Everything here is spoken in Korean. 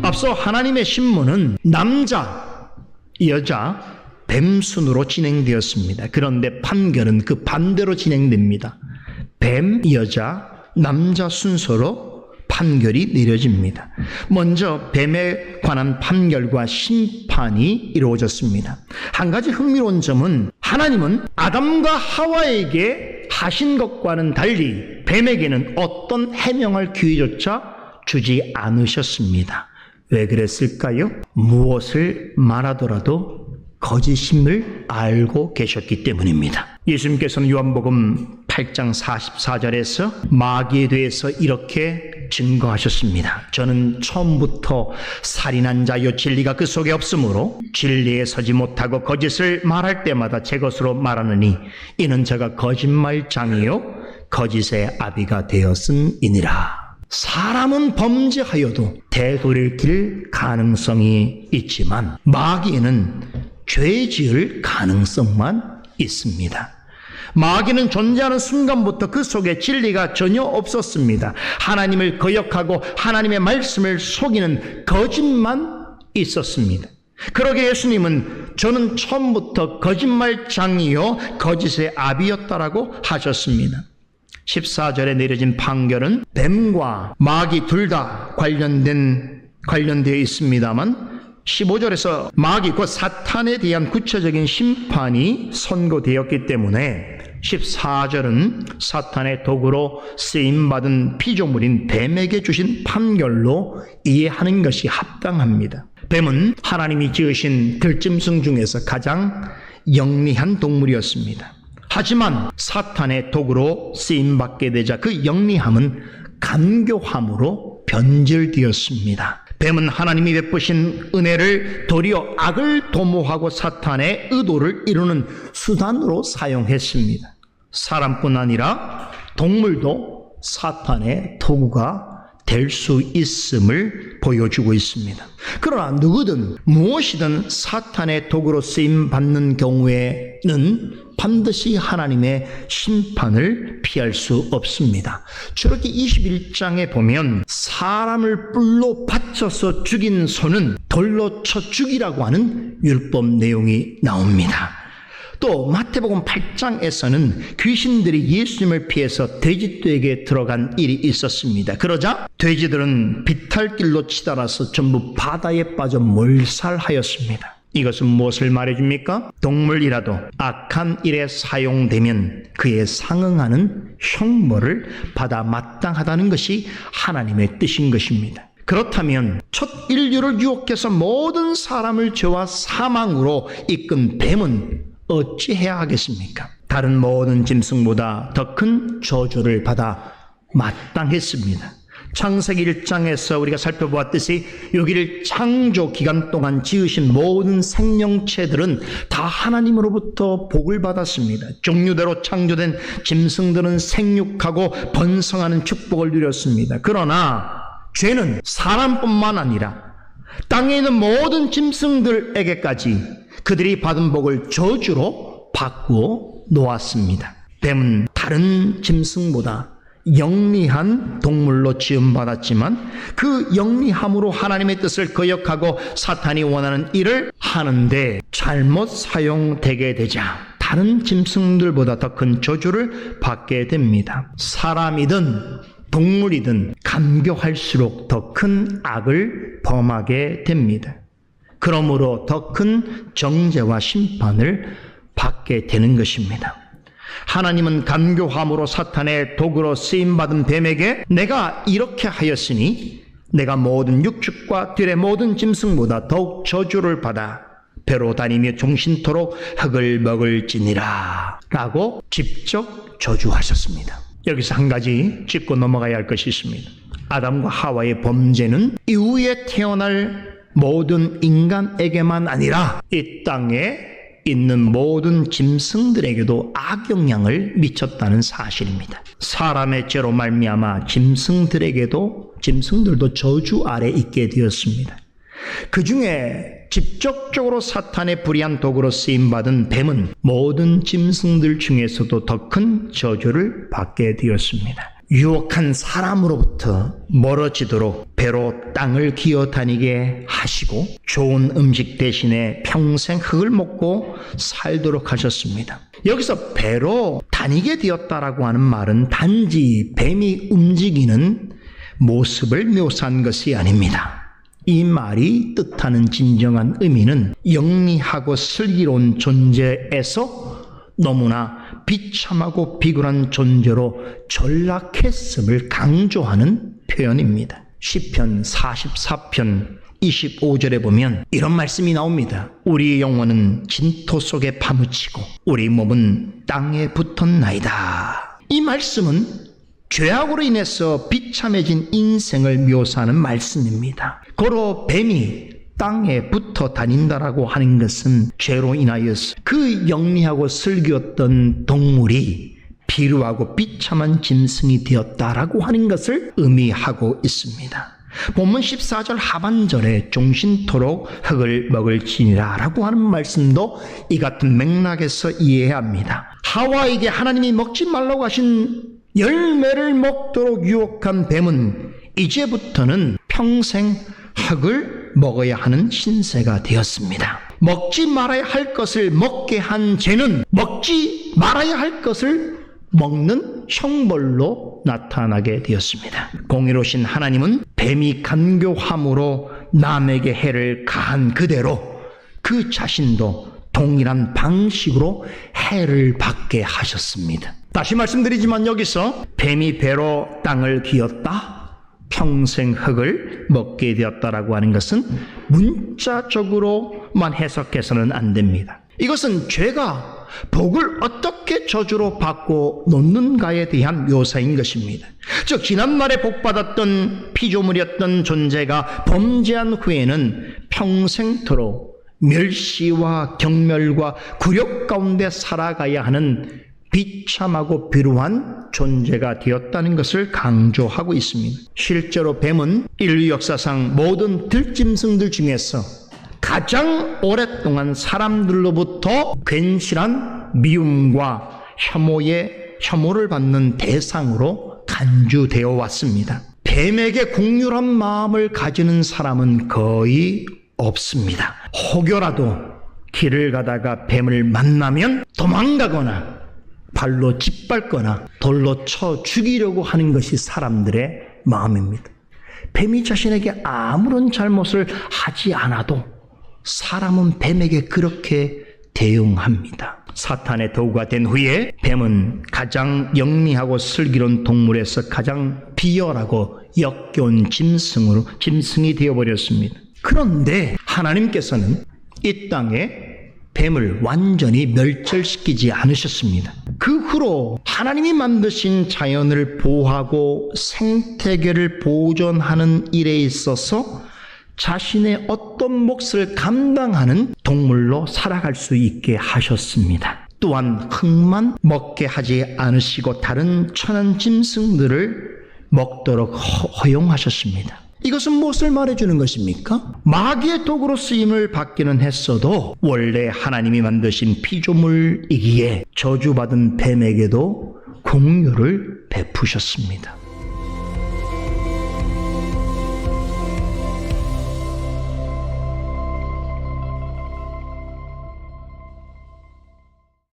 앞서 하나님의 신문은 남자, 여자, 뱀 순으로 진행되었습니다. 그런데 판결은 그 반대로 진행됩니다. 뱀, 여자, 남자 순서로 판결이 내려집니다. 먼저 뱀에 관한 판결과 심판이 이루어졌습니다. 한 가지 흥미로운 점은 하나님은 아담과 하와에게 하신 것과는 달리 뱀에게는 어떤 해명할 기회조차 주지 않으셨습니다. 왜 그랬을까요? 무엇을 말하더라도 거짓임을 알고 계셨기 때문입니다. 예수님께서는 요한복음 8장 44절에서 마귀에 대해서 이렇게 증거하셨습니다. 저는 처음부터 살인한 자요 진리가 그 속에 없으므로 진리에 서지 못하고 거짓을 말할 때마다 제 것으로 말하느니 이는 제가 거짓말장이요 거짓의 아비가 되었음이니라. 사람은 범죄하여도 되돌이킬 가능성이 있지만 마귀에는 죄 지을 가능성만 있습니다. 마귀는 존재하는 순간부터 그 속에 진리가 전혀 없었습니다. 하나님을 거역하고 하나님의 말씀을 속이는 거짓만 있었습니다. 그러게 예수님은 저는 처음부터 거짓말장이요 거짓의 아비였다라고 하셨습니다. 14절에 내려진 판결은 뱀과 마귀 둘 다 관련되어 있습니다만 15절에서 마귀 곧 사탄에 대한 구체적인 심판이 선고되었기 때문에 14절은 사탄의 도구로 쓰임받은 피조물인 뱀에게 주신 판결로 이해하는 것이 합당합니다. 뱀은 하나님이 지으신 들짐승 중에서 가장 영리한 동물이었습니다. 하지만 사탄의 도구로 쓰임받게 되자 그 영리함은 간교함으로 변질되었습니다. 뱀은 하나님이 베푸신 은혜를 도리어 악을 도모하고 사탄의 의도를 이루는 수단으로 사용했습니다. 사람뿐 아니라 동물도 사탄의 도구가 될 수 있음을 보여주고 있습니다. 그러나 누구든 무엇이든 사탄의 도구로 쓰임받는 경우에는 반드시 하나님의 심판을 피할 수 없습니다. 출애굽기 21장에 보면 사람을 뿔로 받쳐서 죽인 소는 돌로 쳐 죽이라고 하는 율법 내용이 나옵니다. 또 마태복음 8장에서는 귀신들이 예수님을 피해서 돼지떼에게 들어간 일이 있었습니다. 그러자 돼지들은 비탈길로 치달아서 전부 바다에 빠져 몰살하였습니다. 이것은 무엇을 말해줍니까? 동물이라도 악한 일에 사용되면 그에 상응하는 형벌을 받아 마땅하다는 것이 하나님의 뜻인 것입니다. 그렇다면 첫 인류를 유혹해서 모든 사람을 죄와 사망으로 이끈 뱀은 어찌해야 하겠습니까? 다른 모든 짐승보다 더 큰 저주를 받아 마땅했습니다. 창세기 1장에서 우리가 살펴보았듯이 여기를 창조 기간 동안 지으신 모든 생명체들은 다 하나님으로부터 복을 받았습니다. 종류대로 창조된 짐승들은 생육하고 번성하는 축복을 누렸습니다. 그러나 죄는 사람뿐만 아니라 땅에 있는 모든 짐승들에게까지 그들이 받은 복을 저주로 바꾸어 놓았습니다. 뱀은 다른 짐승보다 영리한 동물로 지음받았지만 그 영리함으로 하나님의 뜻을 거역하고 사탄이 원하는 일을 하는데 잘못 사용되게 되자 다른 짐승들보다 더 큰 저주를 받게 됩니다. 사람이든 동물이든 감교할수록 더 큰 악을 범하게 됩니다. 그러므로 더 큰 정죄와 심판을 받게 되는 것입니다. 하나님은 간교함으로 사탄의 도구로 쓰임받은 뱀에게 내가 이렇게 하였으니 내가 모든 육축과 들의 모든 짐승보다 더욱 저주를 받아 배로 다니며 종신토록 흙을 먹을지니라 라고 직접 저주하셨습니다. 여기서 한 가지 짚고 넘어가야 할 것이 있습니다. 아담과 하와의 범죄는 이후에 태어날 모든 인간에게만 아니라 이 땅에 있는 모든 짐승들에게도 악영향을 미쳤다는 사실입니다. 사람의 죄로 말미암아 짐승들도 저주 아래 있게 되었습니다. 그 중에 직접적으로 사탄의 불의한 도구로 쓰임받은 뱀은 모든 짐승들 중에서도 더 큰 저주를 받게 되었습니다. 유혹한 사람으로부터 멀어지도록 배로 땅을 기어다니게 하시고 좋은 음식 대신에 평생 흙을 먹고 살도록 하셨습니다. 여기서 배로 다니게 되었다라고 하는 말은 단지 뱀이 움직이는 모습을 묘사한 것이 아닙니다. 이 말이 뜻하는 진정한 의미는 영리하고 슬기로운 존재에서 너무나 비참하고 비굴한 존재로 전락했음을 강조하는 표현입니다. 시편 44편 25절에 보면 이런 말씀이 나옵니다. 우리 영혼은 진토 속에 파묻히고 우리 몸은 땅에 붙었나이다. 이 말씀은 죄악으로 인해서 비참해진 인생을 묘사하는 말씀입니다. 고로 뱀이 땅에 붙어 다닌다라고 하는 것은 죄로 인하여서 그 영리하고 슬기였던 동물이 비루하고 비참한 짐승이 되었다라고 하는 것을 의미하고 있습니다. 본문 14절 하반절에 종신토록 흙을 먹을지니라 라고 하는 말씀도 이 같은 맥락에서 이해해야 합니다. 하와에게 하나님이 먹지 말라고 하신 열매를 먹도록 유혹한 뱀은 이제부터는 평생 흙을 먹어야 하는 신세가 되었습니다. 먹지 말아야 할 것을 먹게 한 죄는 먹지 말아야 할 것을 먹는 형벌로 나타나게 되었습니다. 공의로우신 하나님은 뱀이 간교함으로 남에게 해를 가한 그대로 그 자신도 동일한 방식으로 해를 받게 하셨습니다. 다시 말씀드리지만 여기서 뱀이 배로 땅을 기었다, 평생 흙을 먹게 되었다라고 하는 것은 문자적으로만 해석해서는 안 됩니다. 이것은 죄가 복을 어떻게 저주로 바꿔 놓는가에 대한 묘사인 것입니다. 즉 지난날에 복받았던 피조물이었던 존재가 범죄한 후에는 평생토록 멸시와 경멸과 굴욕 가운데 살아가야 하는 비참하고 비루한 존재가 되었다는 것을 강조하고 있습니다. 실제로 뱀은 인류 역사상 모든 들짐승들 중에서 가장 오랫동안 사람들로부터 괜시한 미움과 혐오를 받는 대상으로 간주되어 왔습니다. 뱀에게 국률한 마음을 가지는 사람은 거의 없습니다. 혹여라도 길을 가다가 뱀을 만나면 도망가거나 발로 짓밟거나 돌로 쳐 죽이려고 하는 것이 사람들의 마음입니다. 뱀이 자신에게 아무런 잘못을 하지 않아도 사람은 뱀에게 그렇게 대응합니다. 사탄의 도구가 된 후에 뱀은 가장 영리하고 슬기로운 동물에서 가장 비열하고 역겨운 짐승이 되어버렸습니다. 그런데 하나님께서는 이 땅에 뱀을 완전히 멸절시키지 않으셨습니다. 그 후로 하나님이 만드신 자연을 보호하고 생태계를 보존하는 일에 있어서 자신의 어떤 몫을 감당하는 동물로 살아갈 수 있게 하셨습니다. 또한 흙만 먹게 하지 않으시고 다른 천한 짐승들을 먹도록 허용하셨습니다. 이것은 무엇을 말해주는 것입니까? 마귀의 도구로 쓰임을 받기는 했어도 원래 하나님이 만드신 피조물이기에 저주받은 뱀에게도 공유를 베푸셨습니다.